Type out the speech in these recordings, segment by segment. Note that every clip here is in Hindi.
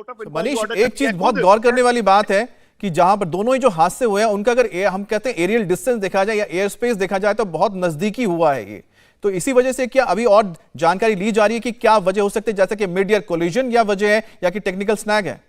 कोर्ट ऑफ मनीष, एक चीज बहुत गौर करने वाली बात है कि जहां पर दोनों ही जो हादसे हुए हैं उनका अगर हम कहते हैं एरियल डिस्टेंस देखा जाए या एयर स्पेस देखा जाए तो बहुत नजदीकी हुआ है ये। तो इसी वजह से क्या अभी और जानकारी ली जा रही है कि क्या वजह हो सकती है, जैसे कि मिड एयर कोलिजन या वजह है या कि टेक्निकल स्नैग है?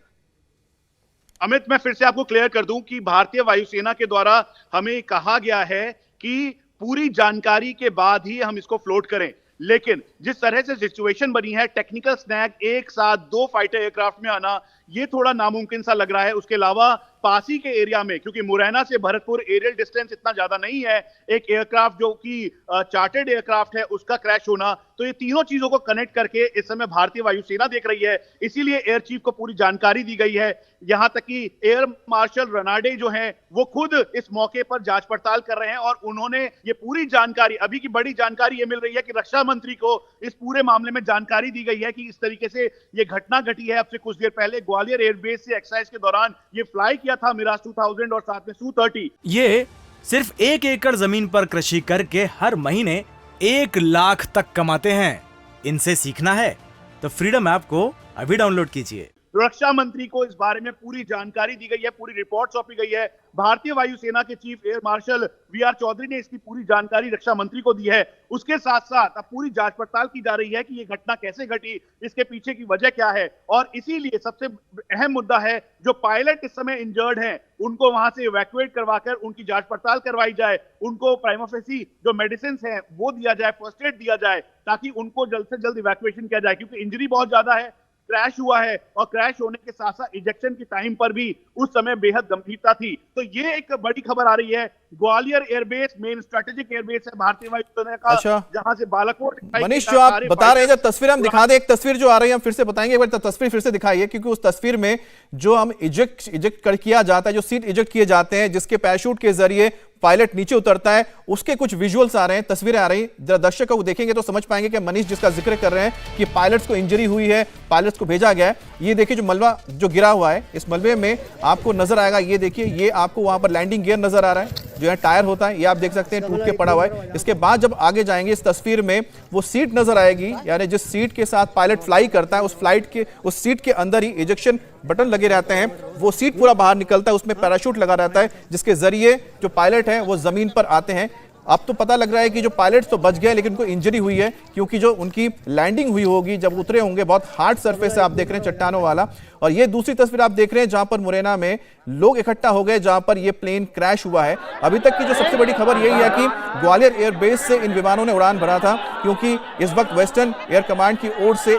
अमित, मैं फिर से आपको क्लियर कर दूं कि भारतीय वायुसेना के द्वारा हमें कहा गया है कि पूरी जानकारी के बाद ही हम इसको फ्लोट करें, लेकिन जिस तरह से सिचुएशन बनी है, टेक्निकल स्नैग एक साथ 2 फाइटर एयरक्राफ्ट में आना ये थोड़ा नामुमकिन सा लग रहा है। उसके अलावा पासी के एरिया में, क्योंकि मुरैना से भरतपुर एरियल डिस्टेंस इतना ज्यादा नहीं है, एक एयरक्राफ्ट जो कि चार्टर्ड एयरक्राफ्ट है उसका क्रैश होना, तो ये तीनों चीजों को कनेक्ट करके इस समय भारतीय वायुसेना देख रही है। इसीलिए एयर चीफ को पूरी जानकारी दी गई है। यहां तक कि एयर मार्शल रनाडे जो है वो खुद इस मौके पर जांच पड़ताल कर रहे हैं और उन्होंने ये पूरी जानकारी, अभी की बड़ी जानकारी ये मिल रही है कि रक्षा मंत्री को इस पूरे मामले में जानकारी दी गई है कि इस तरीके से ये घटना घटी है। अब से कुछ देर पहले ग्वालियर एयरबेस से एक्सरसाइज के दौरान ये फ्लाई किया था मिराज 2000 और साथ में Su-30। ये सिर्फ 1 एकड़ जमीन पर कृषि करके हर महीने 1 लाख तक कमाते हैं। इनसे सीखना है तो फ्रीडम ऐप को अभी डाउनलोड कीजिए। रक्षा मंत्री को इस बारे में पूरी जानकारी दी गई है, पूरी रिपोर्ट सौंपी गई है। भारतीय वायुसेना के chief air marshal V R. Chaudhari ने इसकी पूरी जानकारी रक्षा मंत्री को दी है। उसके साथ साथ अब पूरी जांच पड़ताल की जा रही है कि ये घटना कैसे घटी, इसके पीछे की वजह क्या है। और इसीलिए सबसे अहम मुद्दा है, जो पायलट इस समय इंजर्ड हैं उनको वहां से इवैक्यूएट करवाकर उनकी जांच पड़ताल करवाई जाए, उनको प्राइमा फेसी जो मेडिसिन है वो दिया जाए, फर्स्ट एड दिया जाए, ताकि उनको जल्द से जल्द इवैक्यूएशन किया जाए, क्योंकि इंजरी बहुत ज्यादा है, क्रैश हुआ है और क्रैश होने के साथ साथ इजेक्शन की टाइम पर भी उस समय बेहद गंभीरता थी। तो ये एक बड़ी खबर आ रही है। Gwalior airbase main strategic airbase है भारतीय वायुसेना का, जहां से बालाकोट। मनीष, जो आप बता रहे हैं, जब तस्वीर हम दिखा दें, एक तस्वीर जो आ रही है हम फिर से बताएंगे, एक बार तस्वीर फिर से दिखाइए, क्योंकि उस तस्वीर में जो हम इजेक्ट किया जाता है, जो सीट इजेक्ट किए जाते हैं, जिसके पैराशूट के जरिए पायलट नीचे उतरता है, उसके कुछ विजुअल्स आ रहे हैं, तस्वीरें आ रही हैं। जरा दर्शकों को देखेंगे तो समझ पाएंगे कि मनीष जिसका जिक्र कर रहे हैं कि पायलट्स को इंजरी हुई है, पायलट्स को भेजा गया है। ये देखिए जो मलबा जो गिरा हुआ है, इस मलबे में आपको नजर आएगा, ये देखिए, ये आपको वहां पर लैंडिंग गियर नजर आ रहा है, जो है टायर होता है, ये आप देख सकते हैं टूट के पड़ा हुआ है। इसके बाद जब आगे जाएंगे इस तस्वीर में वो सीट नजर आएगी, यानी जिस सीट के साथ पायलट फ्लाई करता है उस सीट के अंदर ही इजेक्शन बटन लगे रहते हैं, वो सीट पूरा बाहर निकलता है, उसमें पैराशूट लगा रहता है, जिसके जरिए जो पायलट हैं वो जमीन पर आते हैं। अब तो पता लग रहा है कि जो पायलट्स तो बच गए, लेकिन उनको इंजरी हुई है, क्योंकि जो उनकी लैंडिंग हुई होगी, जब उतरे होंगे, बहुत हार्ड सरफेस है, आप देख रहे हैं चट्टानों वाला। और ये दूसरी तस्वीर आप देख रहे हैं जहां पर मुरैना में लोग इकट्ठा हो गए, जहां पर ये प्लेन क्रैश हुआ है। अभी तक की जो सबसे बड़ी खबर यही है कि ग्वालियर एयरबेस से इन विमानों ने उड़ान भरा था, क्योंकि इस वक्त वेस्टर्न एयर कमांड की ओर से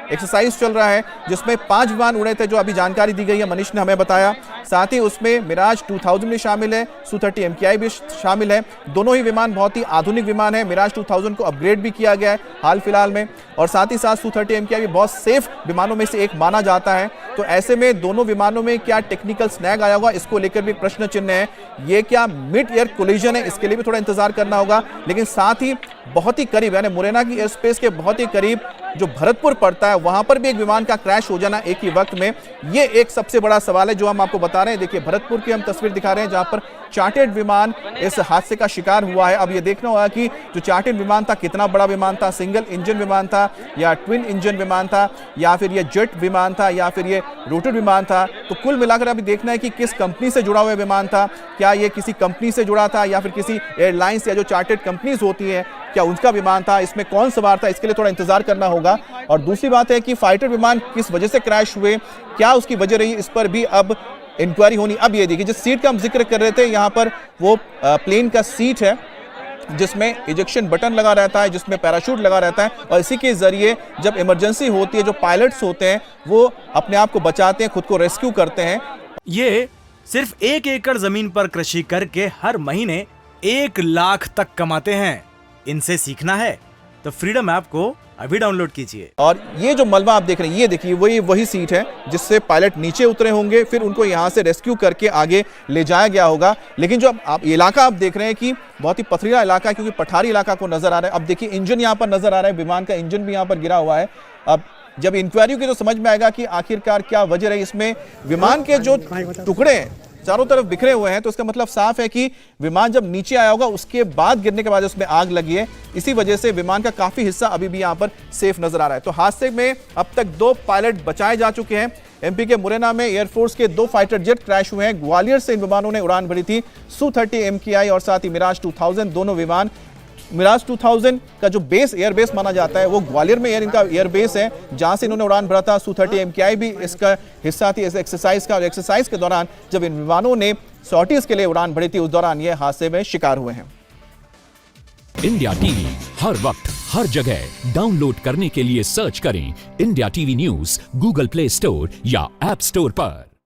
एक्सरसाइज चल रहा है, जिसमें 5 विमान उड़े थे, जो अभी जानकारी दी गई है, मनीष ने हमें बताया। साथ ही उसमें मिराज 2000 भी शामिल है, Su-30 MKI भी शामिल है। दोनों ही विमान बहुत ही आधुनिक विमान है। मिराज 2000 को अपग्रेड भी किया गया है हाल फिलहाल में, और साथ ही साथ Su-30 MKI भी बहुत सेफ विमानों में से एक माना जाता है। तो ऐसे में दोनों विमानों में क्या टेक्निकल स्नैग आया होगा, इसको लेकर भी प्रश्न चिन्ह है। ये क्या मिड एयर कोलिजन है, इसके लिए भी थोड़ा इंतजार करना होगा। लेकिन साथ ही बहुत ही करीब, यानी मुरैना की एयर स्पेस के बहुत ही करीब जो भरतपुर पड़ता है, वहां पर भी एक विमान का क्रैश हो जाना एक ही वक्त में, ये एक सबसे बड़ा सवाल है जो हम आपको बता रहे हैं। देखिए भरतपुर की हम तस्वीर दिखा रहे हैं, जहां पर चार्टर्ड विमान इस हादसे का शिकार हुआ है। अब ये देखना होगा कि जो चार्टर्ड विमान था कितना बड़ा विमान था, सिंगल इंजन विमान था या ट्विन इंजन विमान था, या फिर ये जेट विमान था, या फिर ये रोटर विमान था। तो कुल मिलाकर अभी देखना है कि किस कंपनी से जुड़ा हुआ विमान था, क्या ये किसी कंपनी से जुड़ा था या फिर किसी एयरलाइंस या जो चार्टर्ड कंपनीज होती है क्या उनका विमान था, इसमें कौन सवार था, इसके लिए थोड़ा इंतजार करना होगा। और दूसरी बात है कि फाइटर विमान किस वजह से क्रैश हुए, क्या उसकी वजह रही, इस पर भी अब इंक्वायरी होनी। अब ये देखिए जिस सीट का हम जिक्र कर रहे थे, यहाँ पर वो प्लेन का सीट है जिसमें इजेक्शन बटन लगा रहता है, जिसमें पैराशूट लगा रहता है, और इसी के जरिए जब इमरजेंसी होती है, जो पायलट्स होते हैं वो अपने आप को बचाते हैं, खुद को रेस्क्यू करते हैं। ये सिर्फ 1 एकड़ जमीन पर कृषि करके हर महीने 1 लाख तक कमाते हैं। इनसे सीखना है तो फ्रीडम ऐप को अभी डाउनलोड कीजिए। और ये जो मलबा आप देख रहे हैं, ये देखिए वही सीट है जिससे पायलट नीचे उतरे होंगे, फिर उनको यहाँ से रेस्क्यू करके आगे ले जाया गया होगा। लेकिन जो आप इलाका आप देख रहे हैं कि बहुत ही पथरीला इलाका है, क्योंकि पठारी इलाका को नजर आ रहा है। अब देखिए इंजन यहाँ पर नजर आ रहा है, विमान का इंजन भी यहाँ पर गिरा हुआ है। अब जब इंक्वायरी की तो समझ में आएगा कि आखिरकार क्या वजह रही। इसमें विमान के जो टुकड़े चारों तरफ बिखरे हुए हैं, तो इसका मतलब साफ है कि विमान जब नीचे आया होगा उसके बाद गिरने के बाद उसमें आग लगी है। इसी वजह से विमान का काफी हिस्सा अभी भी यहां पर सेफ नजर आ रहा है। तो हादसे में अब तक 2 पायलट बचाए जा चुके हैं। एमपी के मुरैना में एयरफोर्स के 2 फाइटर जेट क्रैश हुए हैं। ग्वालियर से इन विमानों ने उड़ान भरी थी। Su-30 MKI और साथ ही मिराज 2000 दोनों विमान। मिराज 2000 का जो बेस एयरबेस माना जाता है वो ग्वालियर में इनका एयरबेस है, जहां से इन्होंने उड़ान भरा था। Su-30 MKI भी इसका हिस्सा थी इस एक्सरसाइज का। और एक्सरसाइज के दौरान जब इन विमानों ने सॉर्टीज के लिए उड़ान भरी थी, उस दौरान ये हादसे में शिकार हुए हैं। इंडिया टीवी हर वक्त हर जगह डाउनलोड करने के लिए सर्च करें India TV news Google play store या ऐप स्टोर पर।